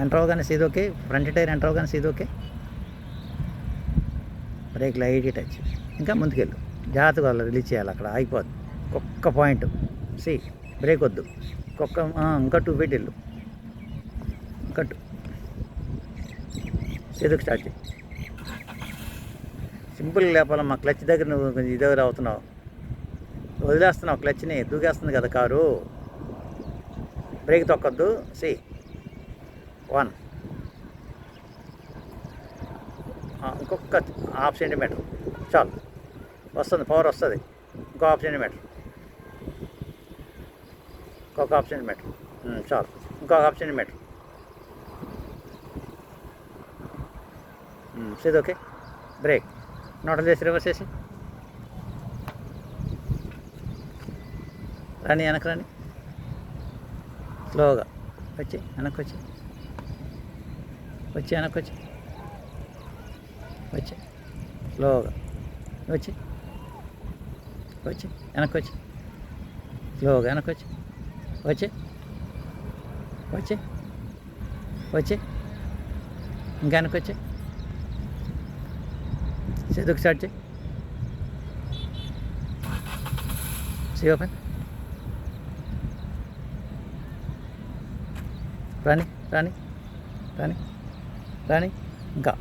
Enter అవగానే సీద్ okay. Front tyre enter అవగానే సీద్ okay. Break light touch. ఇంకా ముందుకెళ్ళు. జాగ్రత్తగా వాళ్ళు రిలీజ్ చేయాలి. అక్కడ ఆగిపోద్ది. ఒక్క పాయింట్ సి బ్రేక్ వద్దు. ఇంకా 2 ఫీట్ వెళ్ళు. ఇంకా సీదుకు స్టార్ట్ చేయి. సింపుల్గా లేపాలమ్మా. క్లచ్ దగ్గర నువ్వు కొంచెం ఇదెవరు అవుతున్నావు, వదిలేస్తున్నావు క్లచ్ని. దూకేస్తుంది కదా కారు. బ్రేక్ తొక్కొద్దు. సి 1 ఇంకొక ½ సెంటీమీటర్ చాలు. వస్తుంది, పవర్ వస్తుంది. ఇంకో ½ సెంటీమీటర్, ఇంకొక ½ సెంటీమీటర్ చాలు. ఇంకొక ½ సెంటీమీటర్. సీద్ ఓకే. బ్రేక్ నోటలు చేసి రివర్స్ చేసి రాని, వెనక్కి రాని. స్లోగా వచ్చి వెనక్కి వచ్చి వెనక్కి వచ్చి స్లోగా వచ్చి వెనక్కి స్లోగా వెనక్కి వచ్చి ఇంకా వెనక్కి సీదుకు స్టార్ట్ చేయి. సీ ఓపెన్. రాని ఇంకా